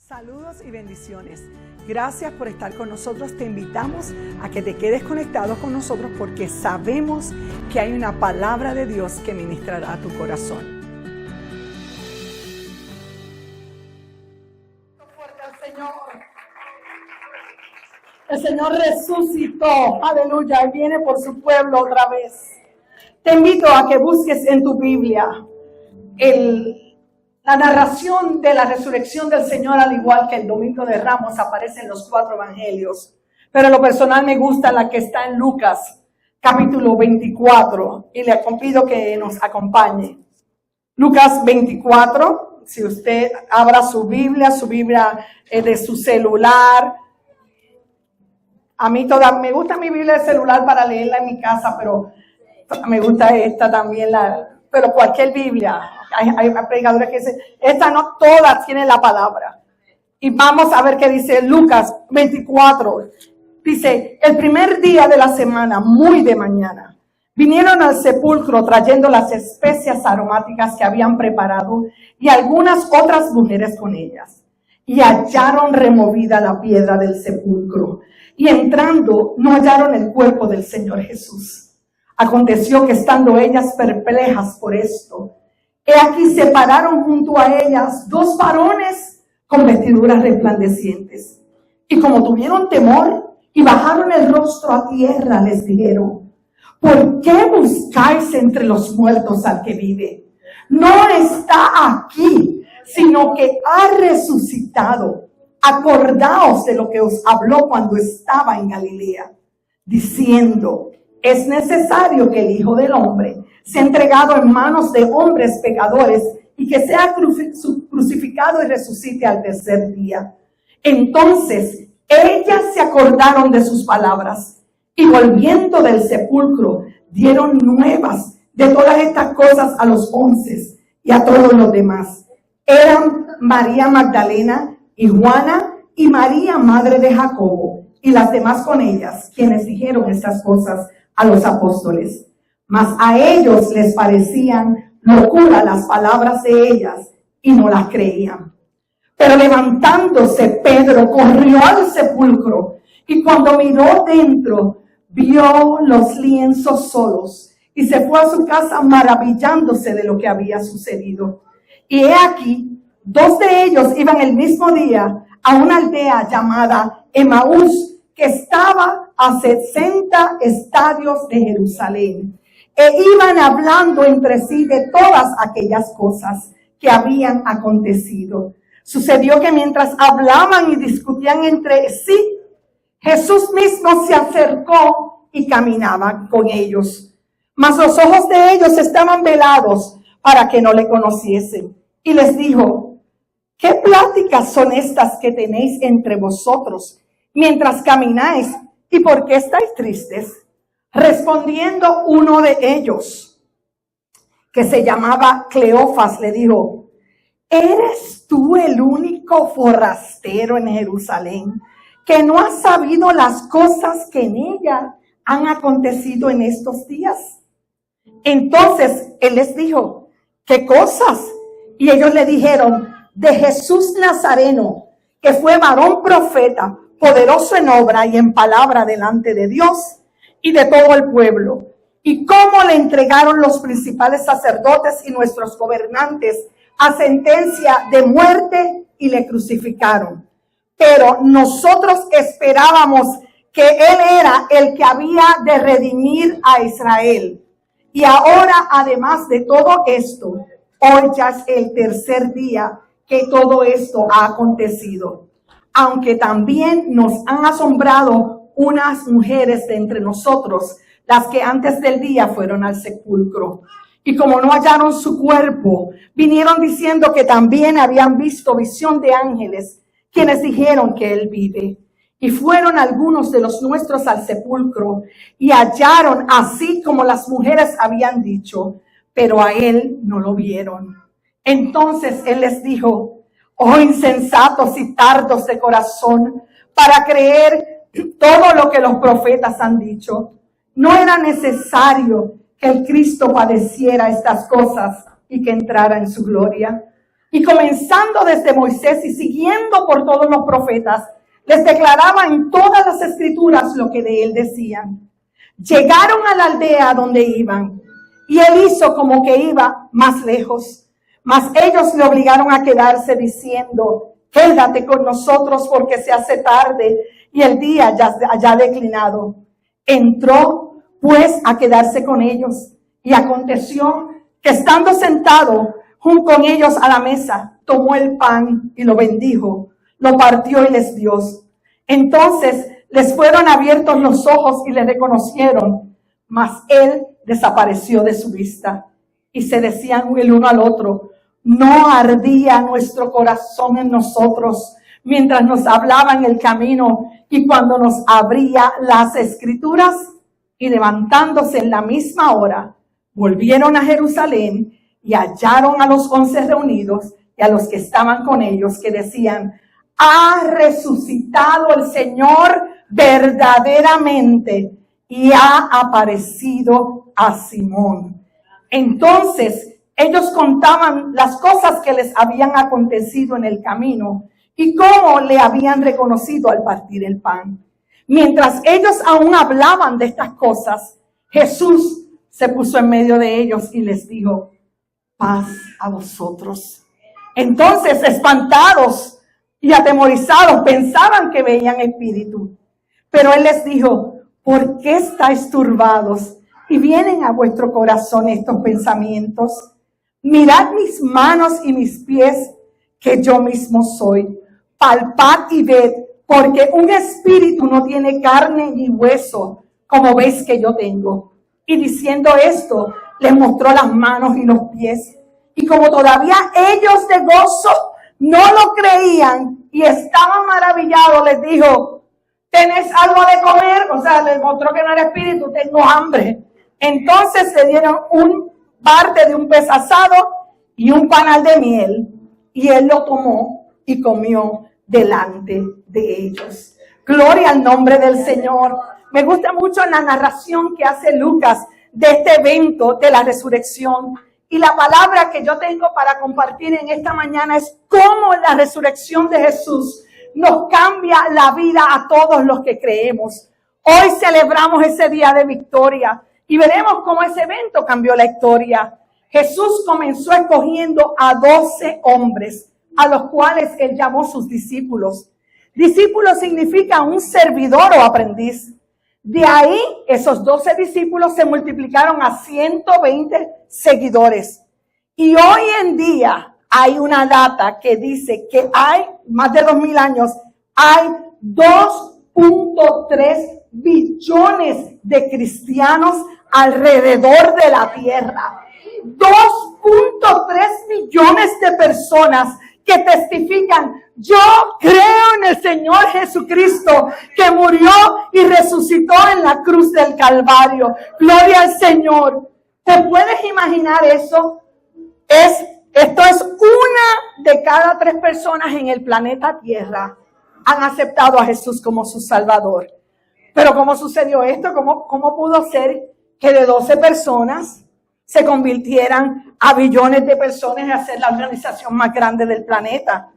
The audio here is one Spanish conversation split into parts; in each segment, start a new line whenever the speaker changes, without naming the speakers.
Saludos y bendiciones. Gracias por estar con nosotros. Te invitamos a que te quedes conectado con nosotros porque sabemos que hay una palabra de Dios que ministrará a tu corazón.
Fuerte al Señor. El Señor resucitó. Aleluya. Y viene por su pueblo otra vez. Te invito a que busques en tu Biblia la narración de la resurrección del Señor, al igual que el Domingo de Ramos, aparece en los 4 evangelios. Pero en lo personal me gusta la que está en Lucas, capítulo 24. Y le pido que nos acompañe. Lucas 24, si usted abra su Biblia de su celular. A mí me gusta mi Biblia de celular para leerla en mi casa, pero me gusta esta también, pero cualquier Biblia. Hay predicadores que dicen, esta no, todas tienen la palabra. Y vamos a ver qué dice Lucas 24. Dice, el primer día de la semana, muy de mañana, vinieron al sepulcro trayendo las especias aromáticas que habían preparado y algunas otras mujeres con ellas. Y hallaron removida la piedra del sepulcro. Y entrando, no hallaron el cuerpo del Señor Jesús. Aconteció que estando ellas perplejas por esto, he aquí se pararon junto a ellas 2 varones con vestiduras resplandecientes. Y como tuvieron temor y bajaron el rostro a tierra, les dijeron, ¿por qué buscáis entre los muertos al que vive? No está aquí, sino que ha resucitado. Acordaos de lo que os habló cuando estaba en Galilea, diciendo, es necesario que el Hijo del Hombre sea entregado en manos de hombres pecadores y que sea crucificado y resucite al tercer día. Entonces ellas se acordaron de sus palabras y volviendo del sepulcro dieron nuevas de todas estas cosas a los 11 y a todos los demás. Eran María Magdalena y Juana y María, madre de Jacobo, y las demás con ellas, quienes dijeron estas cosas a los apóstoles. Mas a ellos les parecían locura las palabras de ellas y no las creían. Pero levantándose Pedro corrió al sepulcro y cuando miró dentro vio los lienzos solos y se fue a su casa maravillándose de lo que había sucedido. Y he aquí, 2 de ellos iban el mismo día a una aldea llamada Emaús, que estaba a 60 estadios de Jerusalén. E iban hablando entre sí de todas aquellas cosas que habían acontecido. Sucedió que mientras hablaban y discutían entre sí, Jesús mismo se acercó y caminaba con ellos. Mas los ojos de ellos estaban velados para que no le conociesen. Y les dijo, ¿qué pláticas son estas que tenéis entre vosotros mientras camináis? ¿Y por qué estáis tristes? Respondiendo uno de ellos, que se llamaba Cleofas, le dijo, ¿eres tú el único forastero en Jerusalén que no has sabido las cosas que en ella han acontecido en estos días? Entonces él les dijo, ¿qué cosas? Y ellos le dijeron, de Jesús Nazareno, que fue varón profeta, poderoso en obra y en palabra delante de Dios y de todo el pueblo, y cómo le entregaron los principales sacerdotes y nuestros gobernantes a sentencia de muerte y le crucificaron. Pero nosotros esperábamos que él era el que había de redimir a Israel. Y ahora, además de todo esto, hoy ya es el tercer día que todo esto ha acontecido. Aunque también nos han asombrado unas mujeres de entre nosotros, las que antes del día fueron al sepulcro. Y como no hallaron su cuerpo, vinieron diciendo que también habían visto visión de ángeles, quienes dijeron que él vive. Y fueron algunos de los nuestros al sepulcro y hallaron así como las mujeres habían dicho, pero a él no lo vieron. Entonces él les dijo, oh insensatos y tardos de corazón, para creer todo lo que los profetas han dicho. No era necesario que el Cristo padeciera estas cosas y que entrara en su gloria. Y comenzando desde Moisés y siguiendo por todos los profetas, les declaraba en todas las escrituras lo que de él decían. Llegaron a la aldea donde iban, y él hizo como que iba más lejos. Mas ellos le obligaron a quedarse diciendo, quédate con nosotros porque se hace tarde y el día ya ha declinado. Entró pues a quedarse con ellos, y aconteció que estando sentado junto con ellos a la mesa, tomó el pan y lo bendijo, lo partió y les dio. Entonces les fueron abiertos los ojos y le reconocieron, mas él desapareció de su vista. Y se decían el uno al otro, ¿no ardía nuestro corazón en nosotros mientras nos hablaba en el camino y cuando nos abría las escrituras? Y levantándose en la misma hora, volvieron a Jerusalén y hallaron a los 11 reunidos y a los que estaban con ellos, que decían, ha resucitado el Señor verdaderamente y ha aparecido a Simón. Entonces ellos contaban las cosas que les habían acontecido en el camino y cómo le habían reconocido al partir el pan. Mientras ellos aún hablaban de estas cosas, Jesús se puso en medio de ellos y les dijo, paz a vosotros. Entonces, espantados y atemorizados, pensaban que veían espíritu. Pero él les dijo, ¿por qué estáis turbados y vienen a vuestro corazón estos pensamientos? Mirad mis manos y mis pies, que yo mismo soy. Palpad y ved, porque un espíritu no tiene carne ni hueso, como veis que yo tengo. Y diciendo esto, les mostró las manos y los pies. Y como todavía ellos de gozo no lo creían y estaban maravillados, les dijo, ¿tenés algo de comer? O sea, les mostró que no era espíritu, tengo hambre. Entonces le dieron parte de un pez asado y un panal de miel, y él lo tomó y comió delante de ellos. Gloria al nombre del Señor. Me gusta mucho la narración que hace Lucas de este evento de la resurrección. Y la palabra que yo tengo para compartir en esta mañana es cómo la resurrección de Jesús nos cambia la vida a todos los que creemos. Hoy celebramos ese día de victoria y veremos cómo ese evento cambió la historia. Jesús comenzó escogiendo a 12 hombres, a los cuales él llamó sus discípulos. Discípulo significa un servidor o aprendiz. De ahí, esos 12 discípulos se multiplicaron a 120 seguidores. Y hoy en día hay una data que dice que hay, más de 2000 años, hay 2.3 billones de cristianos alrededor de la tierra. 2.3 millones de personas que testifican, yo creo en el Señor Jesucristo, que murió y resucitó en la cruz del Calvario. Gloria al Señor. ¿Te puedes imaginar eso? Esto es 1 de cada 3 personas en el planeta Tierra han aceptado a Jesús como su Salvador. Pero ¿cómo sucedió esto? ¿Cómo pudo ser que de 12 personas se convirtieran a billones de personas y hacer la organización más grande del planeta?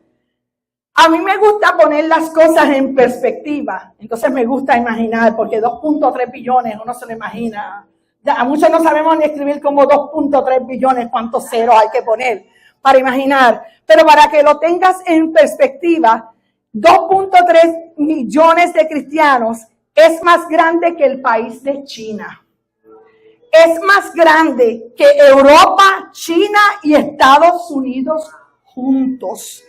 A mí me gusta poner las cosas en perspectiva. Entonces me gusta imaginar, porque 2.3 billones uno se lo imagina. Ya, a muchos no sabemos ni escribir como 2.3 billones, cuántos ceros hay que poner para imaginar. Pero para que lo tengas en perspectiva, 2.3 millones de cristianos es más grande que el país de China. Es más grande que Europa, China y Estados Unidos juntos.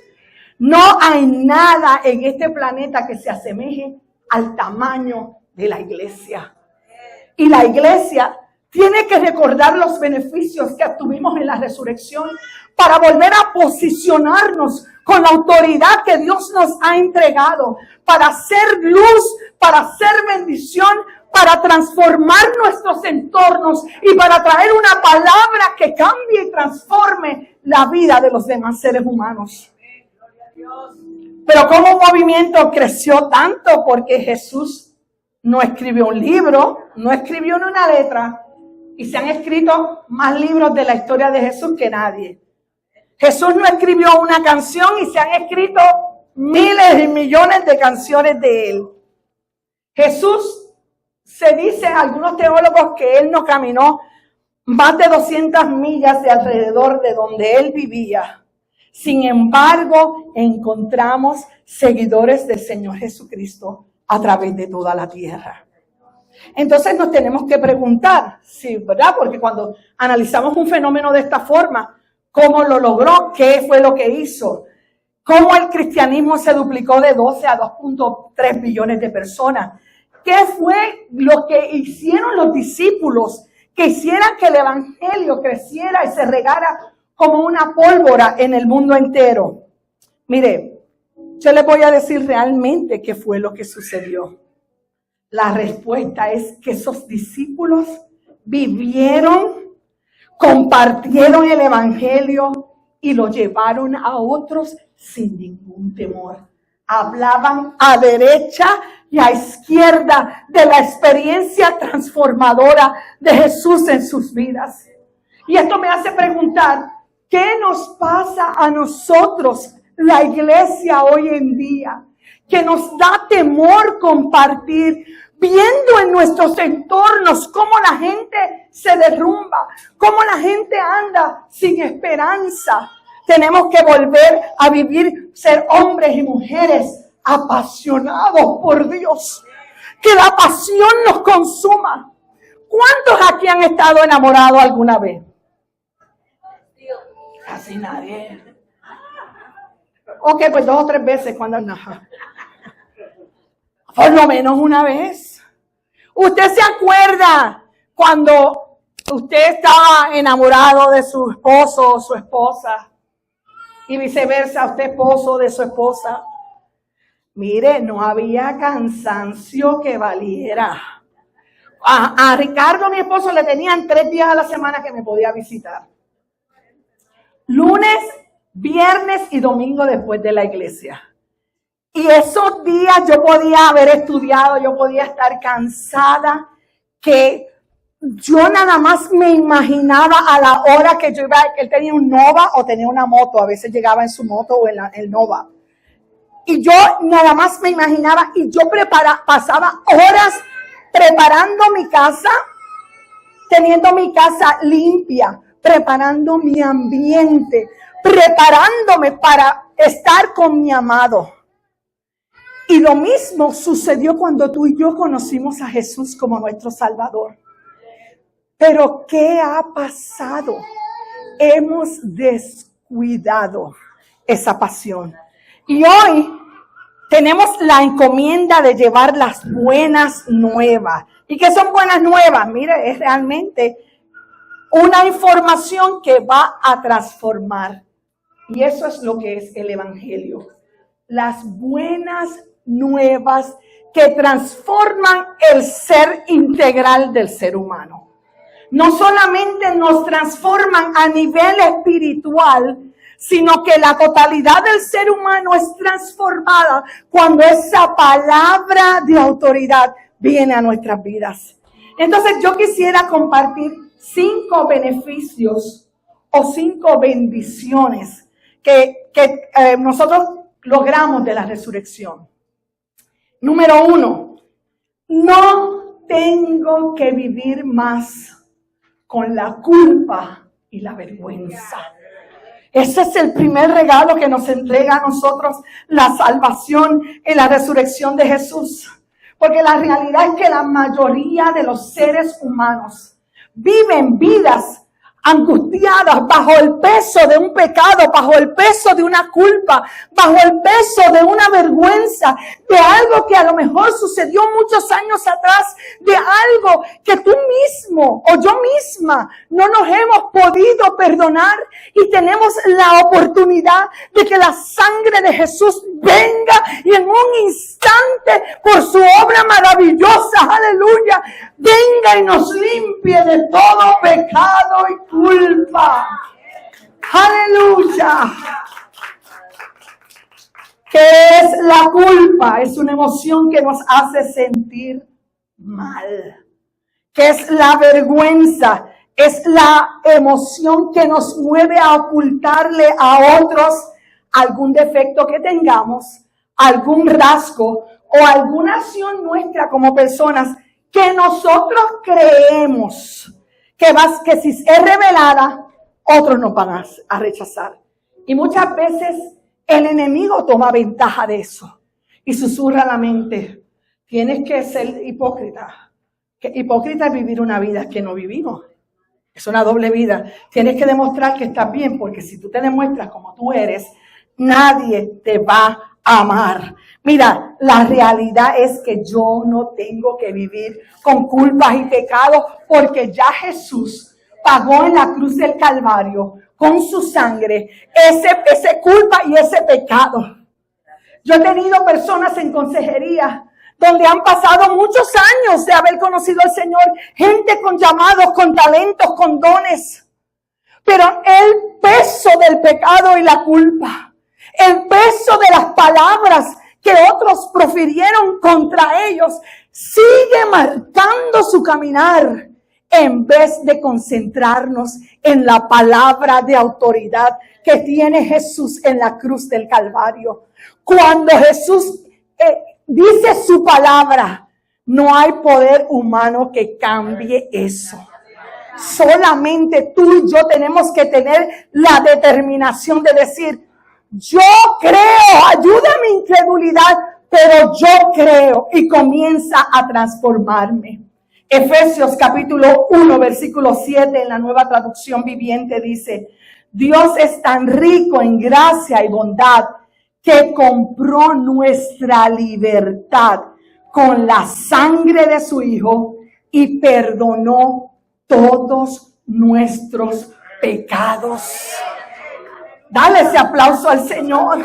No hay nada en este planeta que se asemeje al tamaño de la iglesia. Y la iglesia tiene que recordar los beneficios que obtuvimos en la resurrección para volver a posicionarnos con la autoridad que Dios nos ha entregado, para hacer luz, para hacer bendición, para transformar nuestros entornos y para traer una palabra que cambie y transforme la vida de los demás seres humanos. Pero como un movimiento creció tanto porque Jesús no escribió un libro, no escribió ni una letra, y se han escrito más libros de la historia de Jesús que nadie. Jesús no escribió una canción y se han escrito miles y millones de canciones de Él. Jesús, se dice algunos teólogos que Él no caminó más de 200 millas de alrededor de donde Él vivía. Sin embargo, encontramos seguidores del Señor Jesucristo a través de toda la tierra. Entonces nos tenemos que preguntar, sí, ¿verdad? Porque cuando analizamos un fenómeno de esta forma, ¿cómo lo logró? ¿Qué fue lo que hizo? ¿Cómo el cristianismo se duplicó de 12 a 2.3 billones de personas? ¿Qué fue lo que hicieron los discípulos que hicieran que el evangelio creciera y se regara como una pólvora en el mundo entero? Mire, yo les voy a decir realmente qué fue lo que sucedió. La respuesta es que esos discípulos vivieron, compartieron el evangelio y lo llevaron a otros sin ningún temor. Hablaban a derecha y a izquierda de la experiencia transformadora de Jesús en sus vidas. Y esto me hace preguntar, ¿qué nos pasa a nosotros, la iglesia hoy en día? Que nos da temor compartir, viendo en nuestros entornos cómo la gente se derrumba, cómo la gente anda sin esperanza. Tenemos que volver a vivir, ser hombres y mujeres apasionados por Dios. Que la pasión nos consuma. ¿Cuántos aquí han estado enamorados alguna vez? Casi nadie. Ok, pues 2 o 3 veces cuando no. Por lo menos una vez. ¿Usted se acuerda cuando usted estaba enamorado de su esposo o su esposa? Y viceversa, usted esposo de su esposa. Mire, no había cansancio que valiera. A Ricardo, mi esposo, le tenían 3 días a la semana que me podía visitar. Lunes, viernes y domingo después de la iglesia. Y esos días yo podía haber estudiado, yo podía estar cansada, que yo nada más me imaginaba a la hora que yo iba, que él tenía un Nova o tenía una moto, a veces llegaba en su moto o en el Nova. Y yo nada más me imaginaba y yo pasaba horas preparando mi casa, teniendo mi casa limpia, preparando mi ambiente, preparándome para estar con mi amado. Y lo mismo sucedió cuando tú y yo conocimos a Jesús como nuestro Salvador. Pero ¿qué ha pasado? Hemos descuidado esa pasión. Y hoy tenemos la encomienda de llevar las buenas nuevas. ¿Y qué son buenas nuevas? Mire, es realmente una información que va a transformar. Y eso es lo que es el evangelio. Las buenas nuevas que transforman el ser integral del ser humano. No solamente nos transforman a nivel espiritual, sino que la totalidad del ser humano es transformada cuando esa palabra de autoridad viene a nuestras vidas. Entonces yo quisiera compartir 5 beneficios o 5 bendiciones que nosotros logramos de la resurrección. Número 1, no tengo que vivir más con la culpa y la vergüenza. Ese es el primer regalo que nos entrega a nosotros la salvación y la resurrección de Jesús. Porque la realidad es que la mayoría de los seres humanos viven vidas angustiadas bajo el peso de un pecado, bajo el peso de una culpa, bajo el peso de una vergüenza, de algo que a lo mejor sucedió muchos años atrás, de algo que tú mismo o yo misma no nos hemos podido perdonar, y tenemos la oportunidad de que la sangre de Jesús venga y en un instante, por su obra maravillosa, aleluya, venga y nos limpie de todo pecado y culpa. Aleluya. ¿Qué es la culpa? Es una emoción que nos hace sentir mal. ¿Qué es la vergüenza? Es la emoción que nos mueve a ocultarle a otros algún defecto que tengamos, algún rasgo o alguna acción nuestra como personas que nosotros creemos que si es revelada, otros nos van a rechazar. Y muchas veces el enemigo toma ventaja de eso y susurra a la mente: tienes que ser hipócrita. Que hipócrita es vivir una vida que no vivimos. Es una doble vida. Tienes que demostrar que estás bien, porque si tú te demuestras como tú eres, nadie te va a amar. Mira, la realidad es que yo no tengo que vivir con culpas y pecados, porque ya Jesús pagó en la cruz del Calvario con su sangre ese culpa y ese pecado. Yo he tenido personas en consejería donde han pasado muchos años de haber conocido al Señor, gente con llamados, con talentos, con dones, pero el peso del pecado y la culpa, el peso de las palabras que otros profirieron contra ellos, sigue marcando su caminar, en vez de concentrarnos en la palabra de autoridad que tiene Jesús en la cruz del Calvario. Cuando Jesús dice su palabra, no hay poder humano que cambie eso. Solamente tú y yo tenemos que tener la determinación de decir: yo creo, ayuda a mi incredulidad, pero yo creo, y comienza a transformarme. Efesios capítulo 1, versículo 7 en la Nueva Traducción Viviente dice: Dios es tan rico en gracia y bondad que compró nuestra libertad con la sangre de su Hijo y perdonó todos nuestros pecados. Dale ese aplauso al Señor.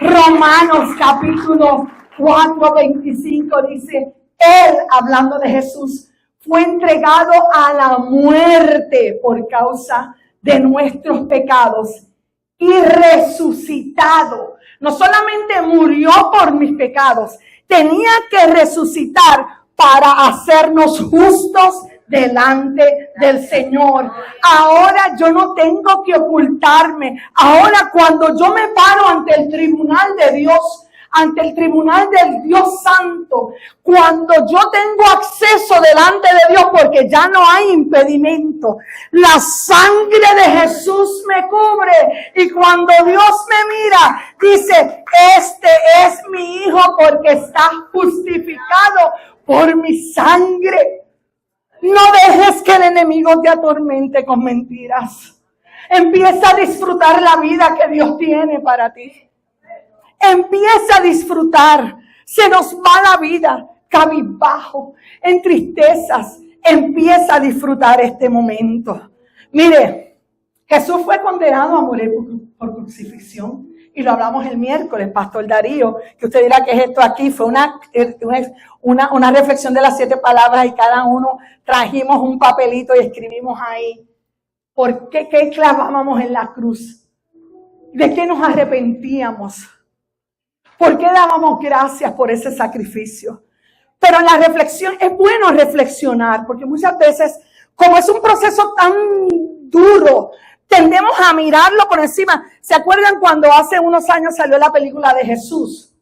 Romanos capítulo 4, 25 dice: Él, hablando de Jesús, fue entregado a la muerte por causa de nuestros pecados y resucitado. No solamente murió por mis pecados, tenía que resucitar para hacernos justos delante del Señor. Ahora yo no tengo que ocultarme. Ahora cuando yo me paro ante el tribunal de Dios, ante el tribunal del Dios Santo, cuando yo tengo acceso delante de Dios, porque ya no hay impedimento, la sangre de Jesús me cubre, y cuando Dios me mira, dice: este es mi Hijo porque está justificado por mi sangre. No dejes que el enemigo te atormente con mentiras. Empieza a disfrutar la vida que Dios tiene para ti. Empieza a disfrutar. Se nos va la vida cabizbajo, en tristezas. Empieza a disfrutar este momento. Mire, Jesús fue condenado a morir por crucifixión. Y lo hablamos el miércoles, Pastor Darío, que usted dirá: ¿qué es esto aquí? Fue una reflexión de las 7 palabras, y cada uno trajimos un papelito y escribimos ahí por qué clavábamos en la cruz, de qué nos arrepentíamos, por qué dábamos gracias por ese sacrificio. Pero en la reflexión es bueno reflexionar, porque muchas veces, como es un proceso tan duro, tendemos a mirarlo por encima. ¿Se acuerdan cuando hace unos años salió la película de Jesús?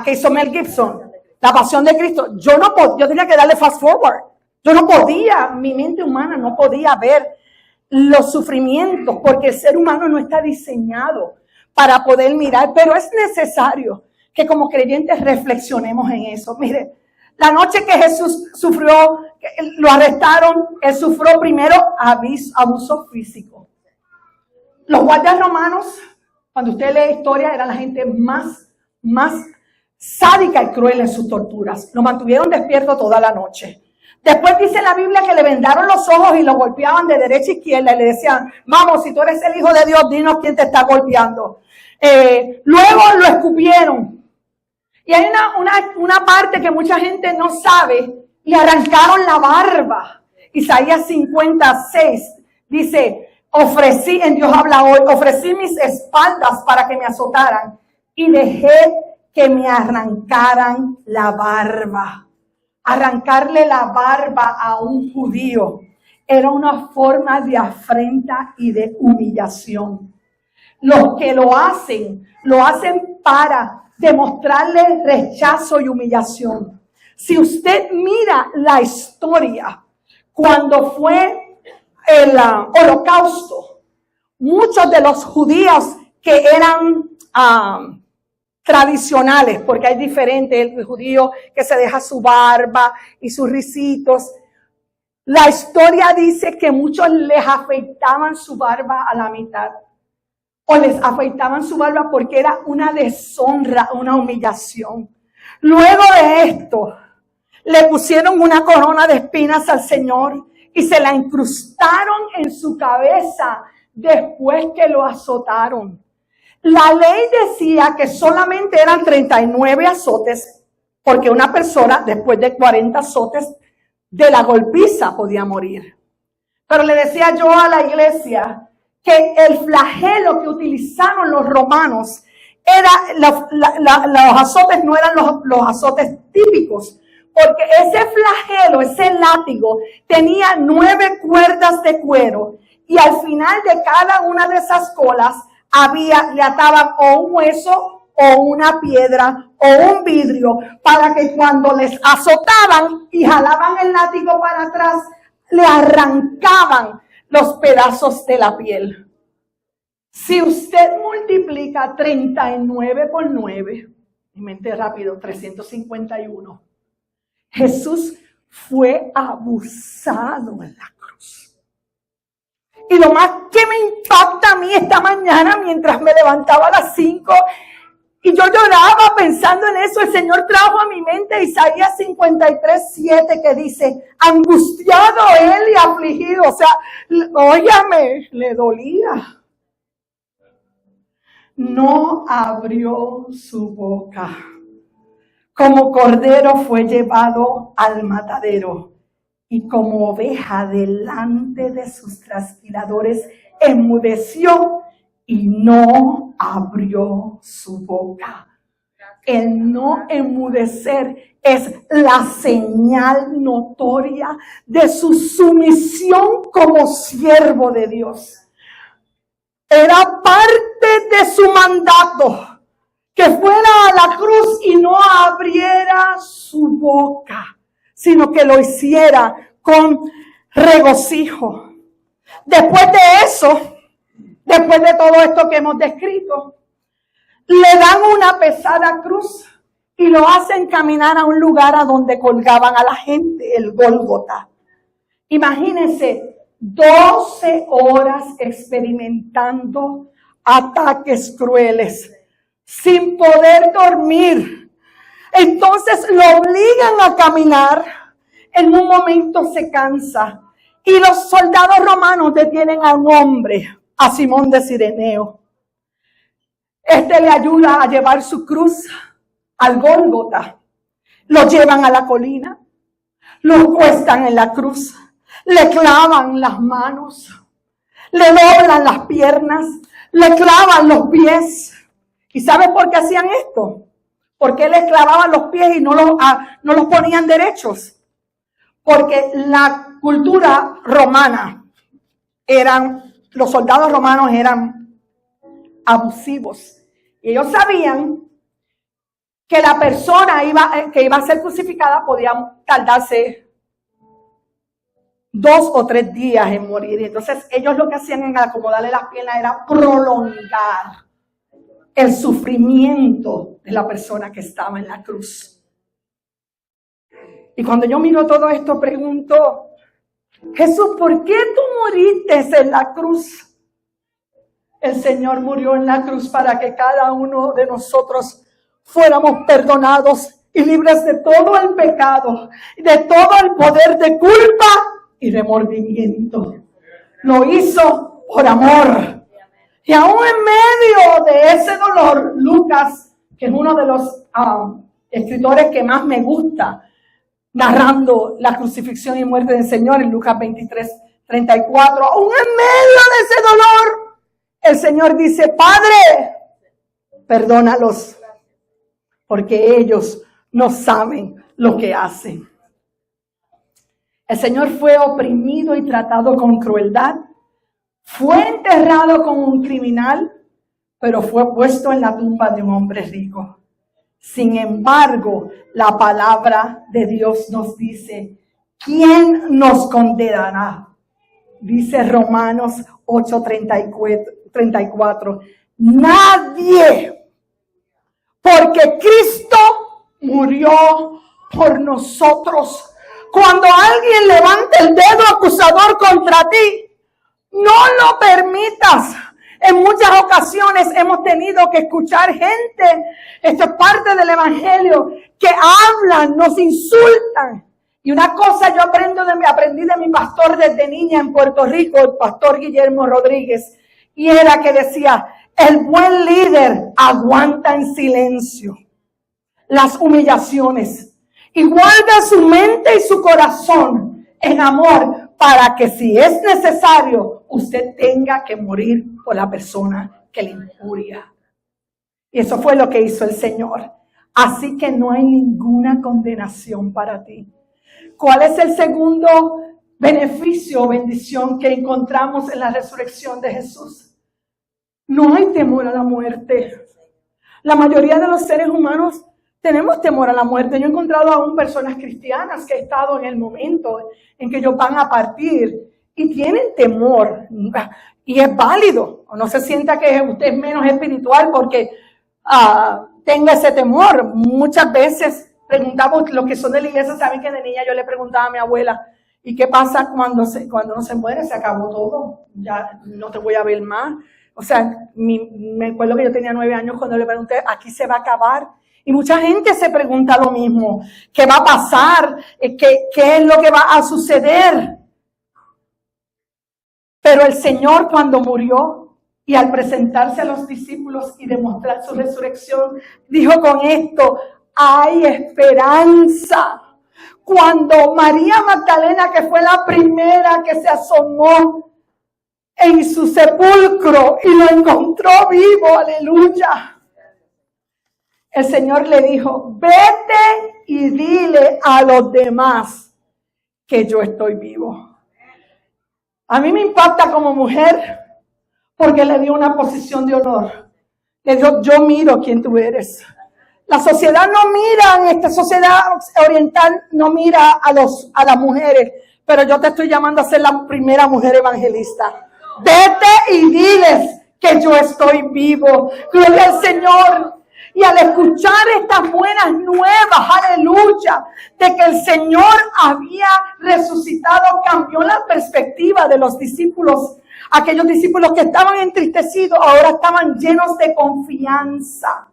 Que hizo Mel Gibson, La Pasión de Cristo. Yo tenía que darle fast forward. Yo no podía, mi mente humana no podía ver los sufrimientos, porque el ser humano no está diseñado para poder mirar. Pero es necesario que como creyentes reflexionemos en eso. Mire, la noche que Jesús sufrió, lo arrestaron, él sufrió primero abuso físico. Los guardias romanos, cuando usted lee historia, eran la gente más sádica y cruel en sus torturas. Lo mantuvieron despierto toda la noche. Después dice la Biblia que le vendaron los ojos y lo golpeaban de derecha a izquierda y le decían: vamos, si tú eres el Hijo de Dios, dinos quién te está golpeando. Luego lo escupieron. Y hay una parte que mucha gente no sabe: le arrancaron la barba. Isaías 56 dice: en Dios habla hoy, ofrecí mis espaldas para que me azotaran y dejé que me arrancaran la barba. arrancarle la barba a un judío era una forma de afrenta y de humillación. Los que lo hacen para demostrarle rechazo y humillación. Si usted mira la historia, cuando fue el holocausto, muchos de los judíos que eran tradicionales, porque hay diferentes, el judío que se deja su barba y sus risitos. La historia dice que muchos les afeitaban su barba a la mitad, o les afeitaban su barba porque era una deshonra, una humillación. Luego de esto, le pusieron una corona de espinas al Señor y se la incrustaron en su cabeza después que lo azotaron. La ley decía que solamente eran 39 azotes, porque una persona después de 40 azotes de la golpiza podía morir. Pero le decía yo a la iglesia que el flagelo que utilizaron los romanos los azotes no eran los azotes típicos, porque ese flagelo, ese látigo, tenía 9 cuerdas de cuero y al final de cada una de esas colas le ataban o un hueso o una piedra o un vidrio para que cuando les azotaban y jalaban el látigo para atrás, le arrancaban los pedazos de la piel. Si usted multiplica 39 por 9, mi mente rápido, 351, Jesús fue abusado en la cruz. Y lo más que me impacta a mí esta mañana, mientras me levantaba a las 5 y yo lloraba pensando en eso, el Señor trajo a mi mente Isaías 53:7 que dice, angustiado él y afligido. O sea, óyame, le dolía. No abrió su boca. Como cordero fue llevado al matadero y como oveja delante de sus trasquiladores enmudeció y no abrió su boca. El no enmudecer es la señal notoria de su sumisión como siervo de Dios. Era parte de su mandato que fuera a la cruz y no abriera su boca, sino que lo hiciera con regocijo. Después de eso, después de todo esto que hemos descrito, le dan una pesada cruz y lo hacen caminar a un lugar a donde colgaban a la gente, el Gólgota. Imagínense, 12 horas experimentando ataques crueles, sin poder dormir. Entonces lo obligan a caminar, en un momento se cansa y los soldados romanos detienen a un hombre, a Simón de Cireneo. Le ayuda a llevar su cruz al Gólgota, lo llevan a la colina, lo cuestan en la cruz, le clavan las manos, le doblan las piernas, le clavan los pies. ¿Y sabe por qué hacían esto? ¿Por qué les clavaban los pies y no los ponían derechos? Porque la cultura romana los soldados romanos eran abusivos. Y ellos sabían que la persona que iba a ser crucificada podía tardarse 2 o 3 días en morir. Entonces ellos lo que hacían en acomodarle las piernas era prolongar el sufrimiento de la persona que estaba en la cruz. Y cuando yo miro todo esto, pregunto, Jesús, ¿por qué tú moriste en la cruz? El Señor murió en la cruz para que cada uno de nosotros fuéramos perdonados y libres de todo el pecado, de todo el poder de culpa y remordimiento. Lo hizo por amor. Y aún en medio de ese dolor, Lucas, que es uno de los escritores que más me gusta, narrando la crucifixión y muerte del Señor en Lucas 23:34, aún en medio de ese dolor, el Señor dice, Padre, perdónalos, porque ellos no saben lo que hacen. El Señor fue oprimido y tratado con crueldad. Fue enterrado como un criminal, pero fue puesto en la tumba de un hombre rico. Sin embargo, la palabra de Dios nos dice, ¿quién nos condenará? Dice Romanos 8:34. Nadie, porque Cristo murió por nosotros. Cuando alguien levante el dedo acusador contra ti, no lo permitas. En muchas ocasiones hemos tenido que escuchar gente, esto es parte del evangelio, que hablan, nos insultan. Y una cosa yo aprendí de mi pastor desde niña en Puerto Rico, el pastor Guillermo Rodríguez, y era que decía, el buen líder aguanta en silencio las humillaciones y guarda su mente y su corazón en amor para que si es necesario, usted tenga que morir por la persona que le injuria. Y eso fue lo que hizo el Señor. Así que no hay ninguna condenación para ti. ¿Cuál es el segundo beneficio o bendición que encontramos en la resurrección de Jesús? No hay temor a la muerte. La mayoría de los seres humanos tenemos temor a la muerte. Yo he encontrado aún personas cristianas que he estado en el momento en que ellos van a partir y tienen temor. Y es válido. No se sienta que usted es menos espiritual porque tenga ese temor. Muchas veces preguntamos, los que son de la iglesia saben que de niña yo le preguntaba a mi abuela, ¿y qué pasa cuando uno se muere? Se acabó todo, ya no te voy a ver más. O sea, me acuerdo que yo tenía 9 años cuando le pregunté, ¿aquí se va a acabar? Y mucha gente se pregunta lo mismo, ¿qué va a pasar? ¿Qué es lo que va a suceder? Pero el Señor cuando murió y al presentarse a los discípulos y demostrar su resurrección, dijo con esto, hay esperanza. Cuando María Magdalena, que fue la primera que se asomó en su sepulcro y lo encontró vivo, aleluya. El Señor le dijo, vete y dile a los demás que yo estoy vivo. A mí me impacta como mujer porque le dio una posición de honor. Le dijo, yo miro quién tú eres. La sociedad no mira, en esta sociedad oriental no mira a las mujeres, pero yo te estoy llamando a ser la primera mujer evangelista. Vete y diles que yo estoy vivo. Gloria al Señor. Y al escuchar estas buenas nuevas, aleluya, de que el Señor había resucitado, cambió la perspectiva de los discípulos. Aquellos discípulos que estaban entristecidos, ahora estaban llenos de confianza.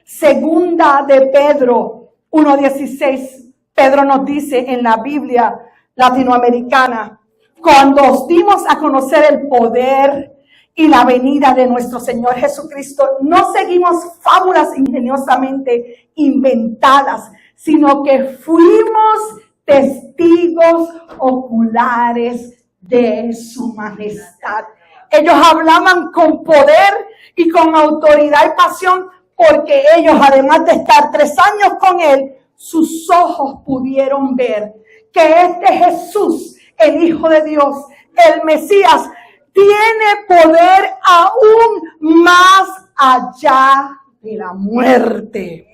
Segunda de Pedro 1:16, Pedro nos dice en la Biblia latinoamericana, cuando os dimos a conocer el poder y la venida de nuestro Señor Jesucristo, no seguimos fábulas ingeniosamente inventadas, sino que fuimos testigos oculares de su majestad. Ellos hablaban con poder y con autoridad y pasión, porque ellos, además de estar 3 años con Él, sus ojos pudieron ver que este Jesús, el Hijo de Dios, el Mesías, tiene poder aún más allá de la muerte.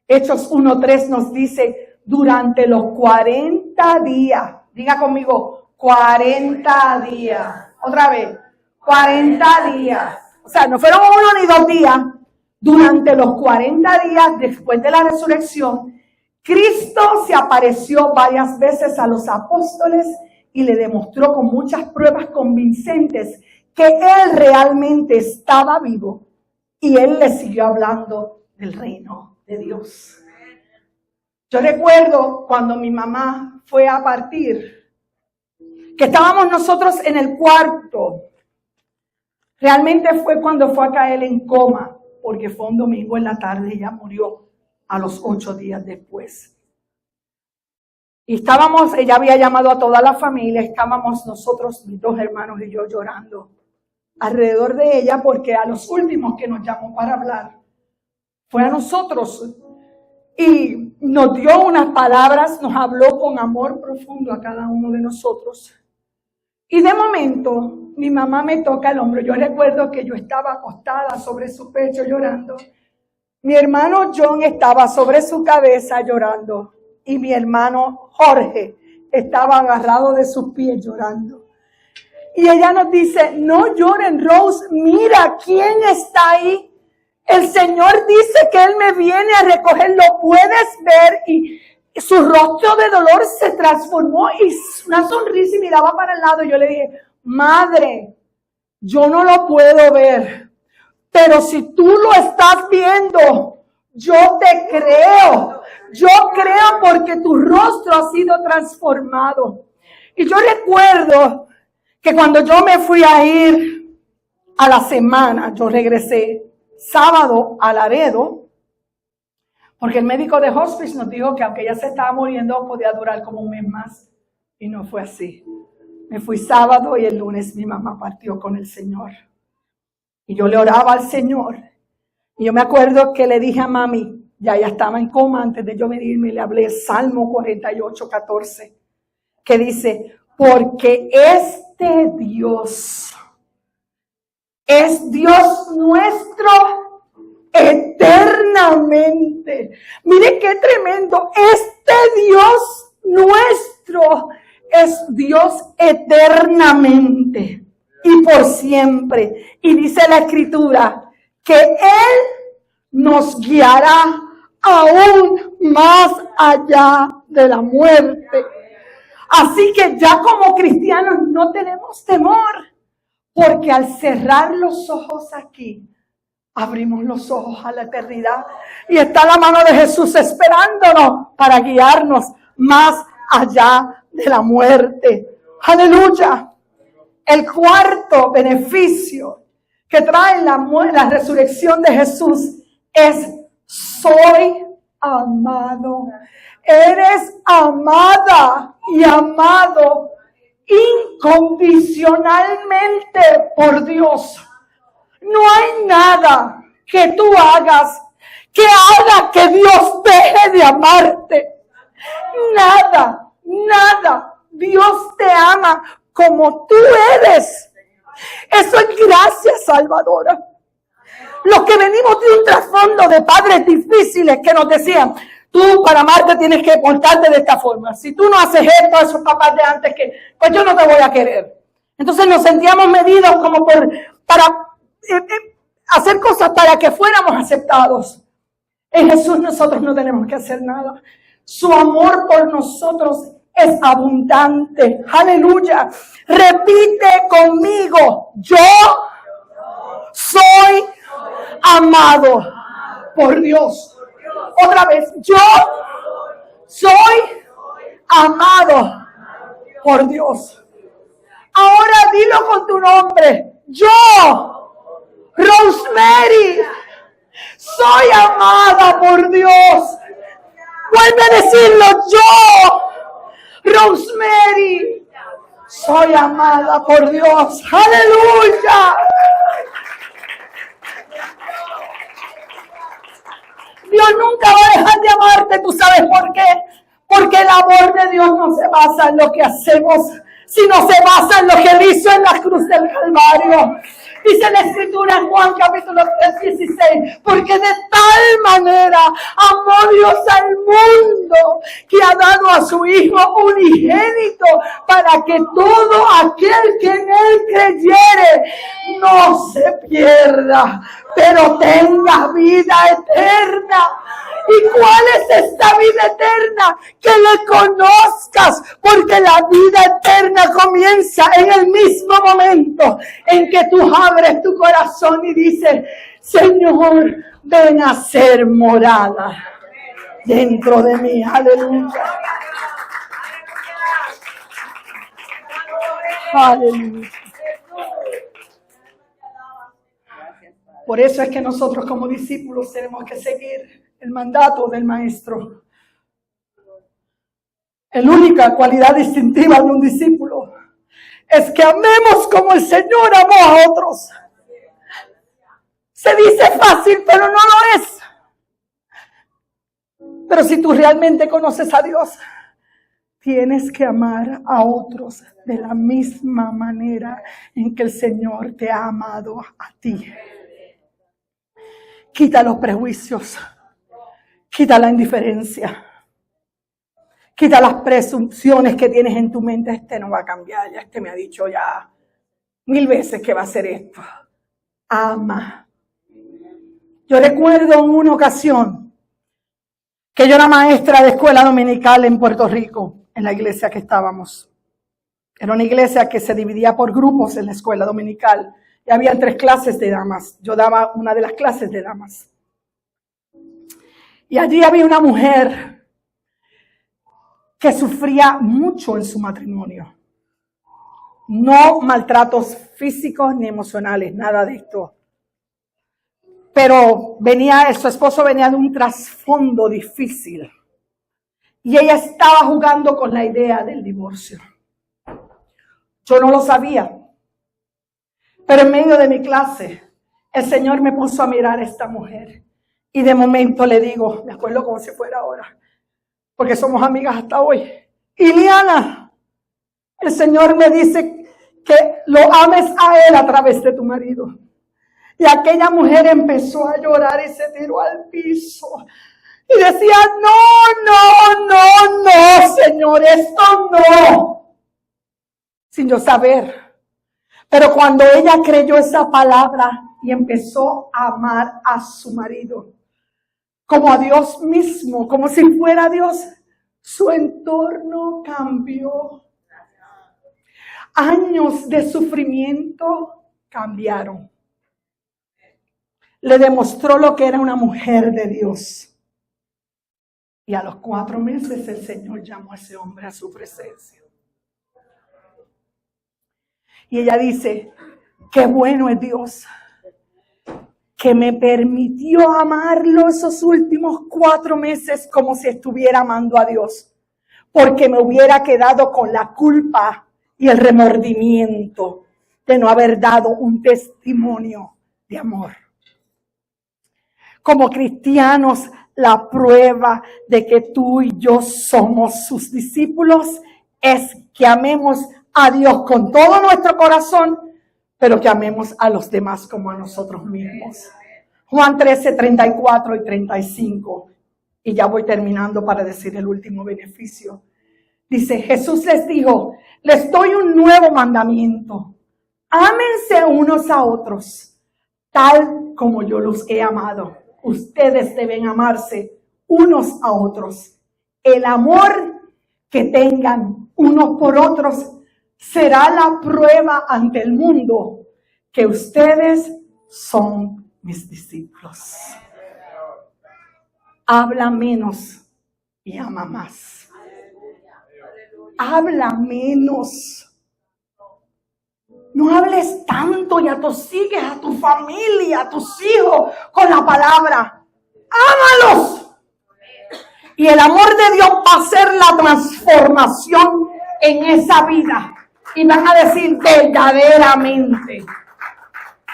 Hechos 1:3 nos dice, durante los 40 días, diga conmigo, 40 días, otra vez, 40 días. O sea, no fueron 1 ni 2 días. Durante los 40 días después de la resurrección, Cristo se apareció varias veces a los apóstoles y le demostró con muchas pruebas convincentes que Él realmente estaba vivo. Y Él le siguió hablando del reino de Dios. Yo recuerdo cuando mi mamá fue a partir, que estábamos nosotros en el cuarto. Realmente fue cuando fue a caer en coma, porque fue un domingo en la tarde y ella murió a los 8 días después. Y ella había llamado a toda la familia, estábamos nosotros, mis 2 hermanos y yo llorando alrededor de ella, porque a los últimos que nos llamó para hablar fue a nosotros. Y nos dio unas palabras, nos habló con amor profundo a cada uno de nosotros. Y de momento, mi mamá me toca el hombro. Yo recuerdo que yo estaba acostada sobre su pecho llorando. Mi hermano John estaba sobre su cabeza llorando. Y mi hermano Jorge estaba agarrado de sus pies llorando. Y ella nos dice, no lloren, Rose, mira quién está ahí. El Señor dice que Él me viene a recoger, lo puedes ver. Y su rostro de dolor se transformó y una sonrisa y miraba para el lado. Y yo le dije, madre, yo no lo puedo ver, pero si tú lo estás viendo, yo te creo. Yo creo porque tu rostro ha sido transformado. Y yo recuerdo que cuando yo me fui a ir a la semana, yo regresé sábado a Laredo, porque el médico de hospice nos dijo que aunque ella se estaba muriendo, podía durar como un mes más. Y no fue así. Me fui sábado y el lunes mi mamá partió con el Señor. Y yo le oraba al Señor. Y yo me acuerdo que le dije a mami, ya ella estaba en coma antes de yo venirme, y le hablé Salmo 48:14, que dice, porque este Dios es Dios nuestro eternamente. Mire qué tremendo. Este Dios nuestro es Dios eternamente y por siempre. Y dice la Escritura que Él nos guiará aún más allá de la muerte. Así que ya como cristianos no tenemos temor, porque al cerrar los ojos aquí, abrimos los ojos a la eternidad y está la mano de Jesús esperándonos para guiarnos más allá de la muerte. Aleluya. El cuarto beneficio que trae la resurrección de Jesús es: soy amado. Eres amada y amado incondicionalmente por Dios. No hay nada que tú hagas que haga que Dios deje de amarte. Nada, nada. Dios te ama como tú eres. Eso es gracia salvadora. Los que venimos de un trasfondo de padres difíciles que nos decían, tú para amarte tienes que portarte de esta forma. Si tú no haces esto, esos papás de antes, pues yo no te voy a querer. Entonces nos sentíamos medidos como para hacer cosas para que fuéramos aceptados. En Jesús nosotros no tenemos que hacer nada. Su amor por nosotros es abundante. Aleluya. Repite conmigo. Yo soy amado por Dios. Otra vez. Yo soy amado por Dios. Ahora dilo con tu nombre. Yo, Rosemary, soy amada por Dios. Vuelve a decirlo. Yo, Rosemary, soy amada por Dios. Aleluya. Dios nunca va a dejar de amarte. ¿Tú sabes por qué? Porque el amor de Dios no se basa en lo que hacemos, sino se basa en lo que Él hizo en la cruz del Calvario. Dice la Escritura en Juan capítulo 3:16, porque de tal manera amó Dios al mundo que ha dado a su Hijo unigénito para que todo aquel que en Él creyere no se pierda, pero tenga vida eterna. ¿Y cuál es esta vida eterna? Que le conozcas, porque la vida eterna comienza en el mismo momento en que tú abres tu corazón y dices, Señor, ven a ser morada dentro de mí. Aleluya. Aleluya. Por eso es que nosotros como discípulos tenemos que seguir el mandato del Maestro. La única cualidad distintiva de un discípulo es que amemos como el Señor amó a otros. Se dice fácil, pero no lo es. Pero si tú realmente conoces a Dios, tienes que amar a otros de la misma manera en que el Señor te ha amado a ti. Quita los prejuicios, quita la indiferencia, quita las presunciones que tienes en tu mente. Este no va a cambiar, ya este me ha dicho ya 1000 veces que va a hacer esto. Ama. Yo recuerdo en una ocasión que yo era maestra de escuela dominical en Puerto Rico, en la iglesia que estábamos. Era una iglesia que se dividía por grupos en la escuela dominical. Y había 3 clases de damas. Yo daba una de las clases de damas. Y allí había una mujer que sufría mucho en su matrimonio. No maltratos físicos ni emocionales, nada de esto. Pero su esposo venía de un trasfondo difícil. Y ella estaba jugando con la idea del divorcio. Yo no lo sabía. Pero en medio de mi clase, el Señor me puso a mirar a esta mujer. Y de momento le digo, me acuerdo como si fuera ahora, porque somos amigas hasta hoy. Iliana, el Señor me dice que lo ames a Él a través de tu marido. Y aquella mujer empezó a llorar y se tiró al piso. Y decía, no, Señor, esto no. Sin yo saber. Pero cuando ella creyó esa palabra y empezó a amar a su marido, como a Dios mismo, como si fuera Dios, su entorno cambió. Años de sufrimiento cambiaron. Le demostró lo que era una mujer de Dios. Y a los 4 meses el Señor llamó a ese hombre a su presencia. Y ella dice, qué bueno es Dios, que me permitió amarlo esos últimos 4 meses como si estuviera amando a Dios. Porque me hubiera quedado con la culpa y el remordimiento de no haber dado un testimonio de amor. Como cristianos, la prueba de que tú y yo somos sus discípulos es que amemos a Dios con todo nuestro corazón, pero que amemos a los demás como a nosotros mismos. Juan 13, 34 y 35. Y ya voy terminando para decir el último beneficio. Dice, Jesús les dijo, les doy un nuevo mandamiento. Ámense unos a otros, tal como yo los he amado. Ustedes deben amarse unos a otros. El amor que tengan unos por otros será la prueba ante el mundo que ustedes son mis discípulos. Habla menos y ama más. Habla menos. No hables tanto y atosigues a tu familia, a tus hijos con la palabra. ¡Ámalos! Y el amor de Dios va a hacer la transformación en esa vida. Y van a decir verdaderamente,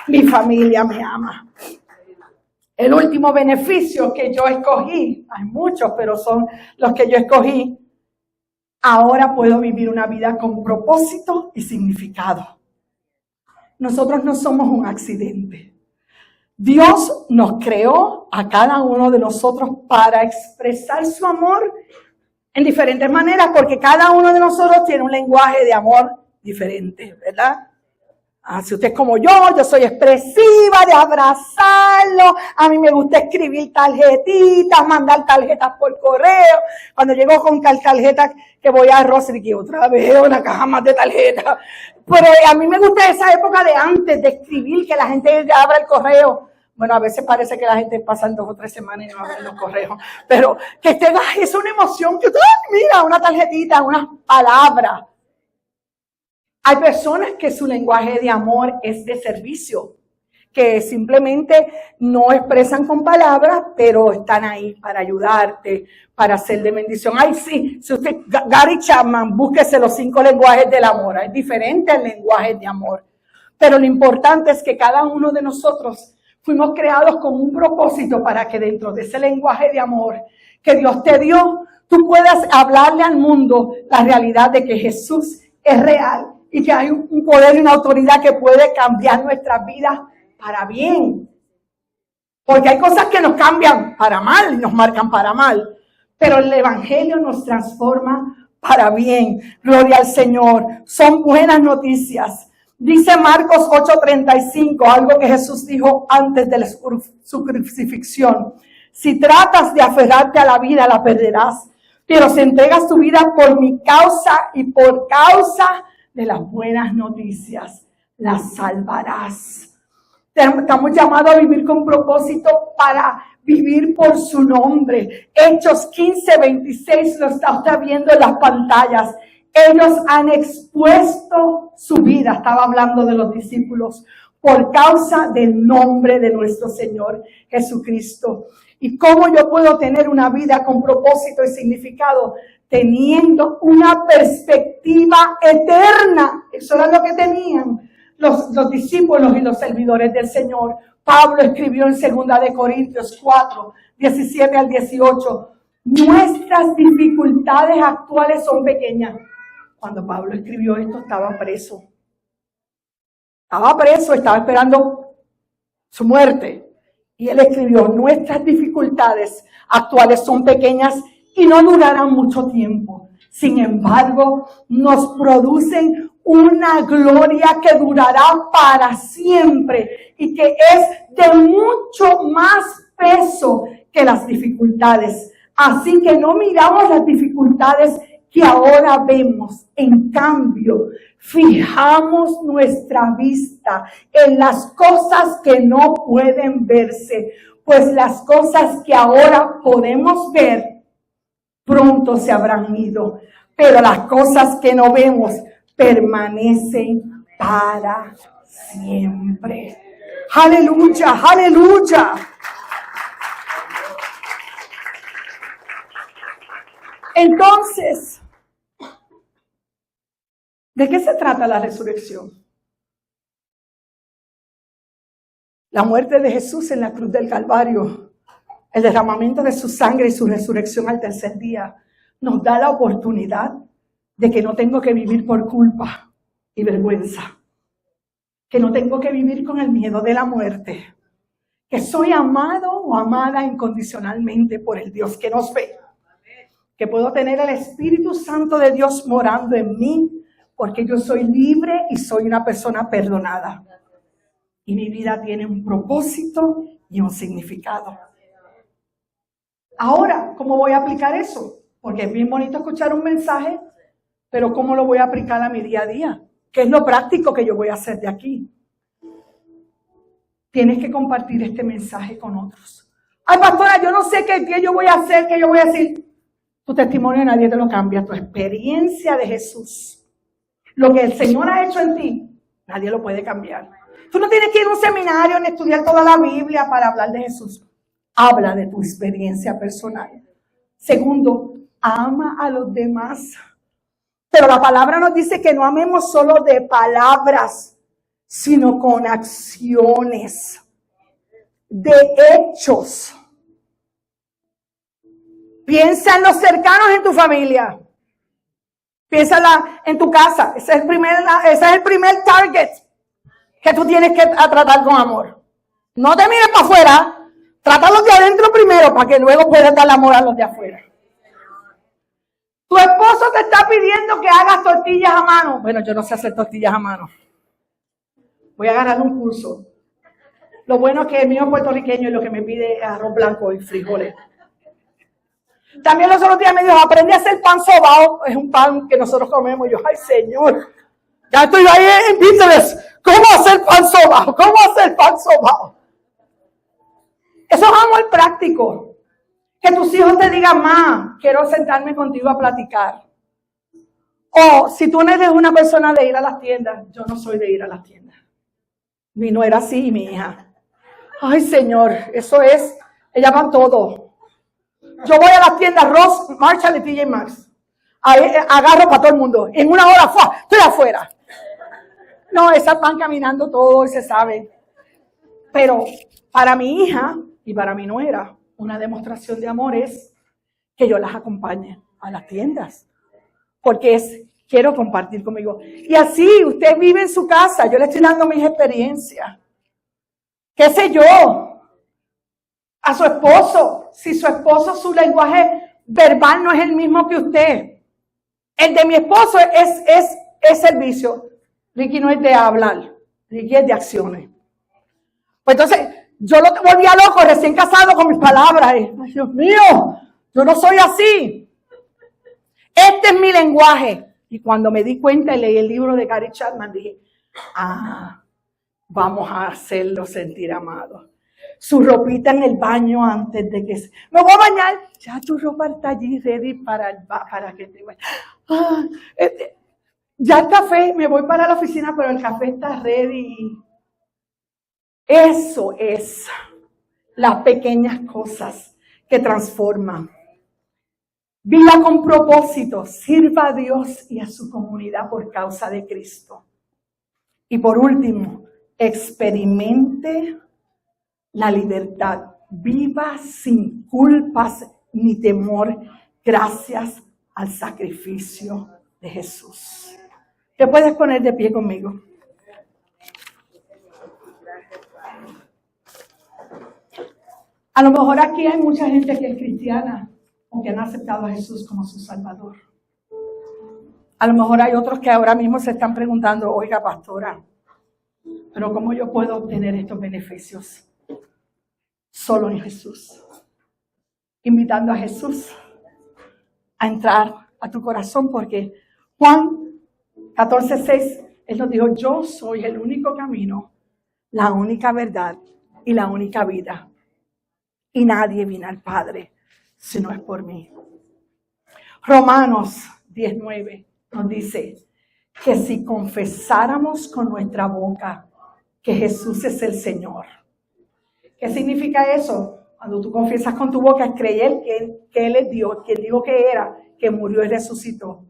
mi familia me ama. El último beneficio que yo escogí, hay muchos, pero son los que yo escogí. Ahora puedo vivir una vida con propósito y significado. Nosotros no somos un accidente. Dios nos creó a cada uno de nosotros para expresar su amor en diferentes maneras, porque cada uno de nosotros tiene un lenguaje de amor diferente, ¿verdad? Si usted es como yo soy expresiva, de abrazarlo, a mí me gusta escribir tarjetitas, mandar tarjetas por correo. Cuando llego con tarjetas que voy a Rosary, otra vez una caja más de tarjetas. Pero a mí me gusta esa época de antes, de escribir, que la gente abra el correo. Bueno, a veces parece que la gente pasa 2 o 3 semanas y no abre los correos. Pero que es una emoción que mira, una tarjetita, unas palabras. Hay personas que su lenguaje de amor es de servicio, que simplemente no expresan con palabras, pero están ahí para ayudarte, para hacer de bendición. Ay, sí, si usted, Gary Chapman, búsquese los 5 lenguajes del amor. Hay diferentes lenguajes de amor. Pero lo importante es que cada uno de nosotros Fuimos creados con un propósito para que dentro de ese lenguaje de amor que Dios te dio, tú puedas hablarle al mundo la realidad de que Jesús es real y que hay un poder y una autoridad que puede cambiar nuestras vidas para bien. Porque hay cosas que nos cambian para mal y nos marcan para mal. Pero el Evangelio nos transforma para bien. Gloria al Señor. Son buenas noticias. Dice Marcos 8:35, algo que Jesús dijo antes de su crucifixión. Si tratas de aferrarte a la vida, la perderás. Pero si entregas tu vida por mi causa y por causa de las buenas noticias, la salvarás. Estamos llamados a vivir con propósito para vivir por su nombre. Hechos 15:26 lo está usted viendo en las pantallas. Ellos han expuesto su vida, estaba hablando de los discípulos, por causa del nombre de nuestro Señor Jesucristo. ¿Y cómo yo puedo tener una vida con propósito y significado? Teniendo una perspectiva eterna. Eso era lo que tenían los discípulos y los servidores del Señor. Pablo escribió en 2 de Corintios 4, 17 al 18. Nuestras dificultades actuales son pequeñas. Cuando Pablo escribió esto, estaba preso. Estaba esperando su muerte. Y él escribió, nuestras dificultades actuales son pequeñas y no durarán mucho tiempo. Sin embargo, nos producen una gloria que durará para siempre y que es de mucho más peso que las dificultades. Así que no miramos las dificultades que ahora vemos. En cambio, fijamos nuestra vista en las cosas que no pueden verse, pues las cosas que ahora podemos ver pronto se habrán ido, pero las cosas que no vemos permanecen para siempre. Aleluya, aleluya. Entonces, ¿de qué se trata la resurrección? La muerte de Jesús en la cruz del Calvario, el derramamiento de su sangre y su resurrección al tercer día, nos da la oportunidad de que no tengo que vivir por culpa y vergüenza, que no tengo que vivir con el miedo de la muerte, que soy amado o amada incondicionalmente por el Dios que nos ve, que puedo tener el Espíritu Santo de Dios morando en mí, porque yo soy libre y soy una persona perdonada. Y mi vida tiene un propósito y un significado. Ahora, ¿cómo voy a aplicar eso? Porque es bien bonito escuchar un mensaje, pero ¿cómo lo voy a aplicar a mi día a día? ¿Qué es lo práctico que yo voy a hacer de aquí? Tienes que compartir este mensaje con otros. Ay, pastora, yo no sé qué yo voy a hacer, qué yo voy a decir. Tu testimonio nadie te lo cambia. Tu experiencia de Jesús, lo que el Señor ha hecho en ti, nadie lo puede cambiar. Tú no tienes que ir a un seminario ni estudiar toda la Biblia para hablar de Jesús. Habla de tu experiencia personal. Segundo, ama a los demás. Pero la palabra nos dice que no amemos solo de palabras, sino con acciones, de hechos. Piensa en los cercanos en tu familia. Piensa en tu casa. Ese es el primer target que tú tienes que tratar con amor. No te mires para afuera. Trátalos de adentro primero para que luego puedas dar amor a los de afuera. Tu esposo te está pidiendo que hagas tortillas a mano. Bueno, yo no sé hacer tortillas a mano. Voy a agarrar un curso. Lo bueno es que el mío es puertorriqueño y lo que me pide es arroz blanco y frijoles. También los otros días me dijo, aprende a hacer pan sobao. Es un pan que nosotros comemos. Y yo, ay, Señor, ya estoy ahí en Pinterest. ¿Cómo hacer pan sobao? ¿Cómo hacer pan sobao? Eso es amor práctico. Que tus hijos te digan, ma, quiero sentarme contigo a platicar. O si tú no eres una persona de ir a las tiendas, yo no soy de ir a las tiendas. Mi nuera sí y mi hija. Ay, Señor, eso es, ellas van todo. Yo voy a las tiendas Ross, Marshall y TJ Maxx. Ahí agarro para todo el mundo. En una hora, estoy afuera. No, esas van caminando todo y se sabe. Pero para mi hija y para mi nuera, una demostración de amor es que yo las acompañe a las tiendas. Porque quiero compartir conmigo. Y así, usted vive en su casa, yo le estoy dando mis experiencias. ¿Qué sé yo? A su esposo, si su esposo, su lenguaje verbal no es el mismo que usted. El de mi esposo es servicio. Ricky no es de hablar, Ricky es de acciones. Pues entonces, yo lo volvía loco recién casado con mis palabras. Ay, Dios mío, yo no soy así. Este es mi lenguaje. Y cuando me di cuenta y leí el libro de Gary Chapman, dije, vamos a hacerlo sentir amado. Su ropita en el baño antes de que me voy a bañar. Ya tu ropa está allí ready para que te vayas. Ya el café, me voy para la oficina, pero el café está ready. Eso es las pequeñas cosas que transforman. Viva con propósito, sirva a Dios y a su comunidad por causa de Cristo. Y por último, experimente la libertad. Viva sin culpas ni temor, gracias al sacrificio de Jesús. ¿Te puedes poner de pie conmigo? A lo mejor aquí hay mucha gente que es cristiana o que han aceptado a Jesús como su Salvador. A lo mejor hay otros que ahora mismo se están preguntando, oiga, pastora, pero ¿cómo yo puedo obtener estos beneficios? Solo en Jesús. Invitando a Jesús a entrar a tu corazón, porque Juan 14:6, Él nos dijo, yo soy el único camino, la única verdad y la única vida. Y nadie viene al Padre si no es por mí. Romanos 19 nos dice que si confesáramos con nuestra boca que Jesús es el Señor. ¿Qué significa eso? Cuando tú confiesas con tu boca, es creer que Él es Dios, que dijo que era, que murió y resucitó.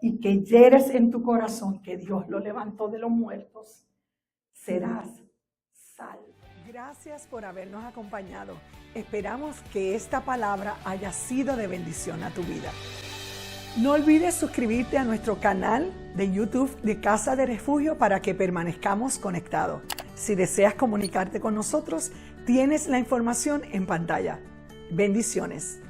Y que yeres en tu corazón que Dios lo levantó de los muertos, serás salvo.
Gracias por habernos acompañado. Esperamos que esta palabra haya sido de bendición a tu vida. No olvides suscribirte a nuestro canal de YouTube de Casa de Refugio para que permanezcamos conectados. Si deseas comunicarte con nosotros, tienes la información en pantalla. Bendiciones.